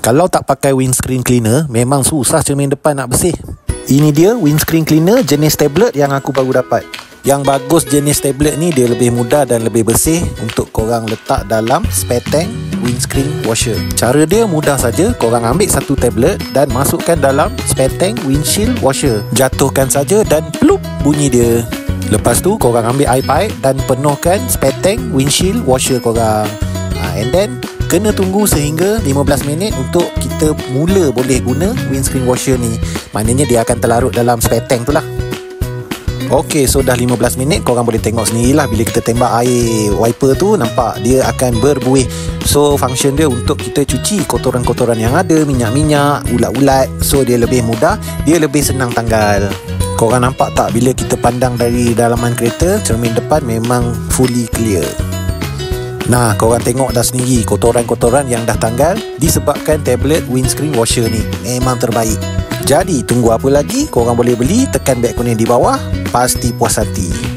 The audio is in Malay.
Kalau tak pakai windscreen cleaner, memang susah cermin depan nak bersih. Ini dia windscreen cleaner jenis tablet yang aku baru dapat. Yang bagus jenis tablet ni, dia lebih mudah dan lebih bersih untuk korang letak dalam spare tank windscreen washer. Cara dia mudah saja. Korang ambil satu tablet dan masukkan dalam spare tank windshield washer. Jatuhkan saja dan plup, bunyi dia. Lepas tu korang ambil air paip dan penuhkan spare tank windshield washer korang. And then kena tunggu sehingga 15 minit untuk kita mula boleh guna windscreen washer ni. Maknanya dia akan terlarut dalam spare tank tu lah. Okey, so dah 15 minit, korang boleh tengok sendirilah bila kita tembak air wiper tu, nampak dia akan berbuih. So function dia untuk kita cuci kotoran-kotoran yang ada, minyak-minyak, ulat-ulat. So dia lebih mudah, dia lebih senang tanggal. Korang nampak tak bila kita pandang dari dalaman kereta, cermin depan memang fully clear. Nah, korang tengok dah sendiri kotoran-kotoran yang dah tanggal disebabkan tablet windscreen washer ni. Memang terbaik. Jadi tunggu apa lagi? Korang boleh beli, tekan beg kuning di bawah. Pasti puas hati.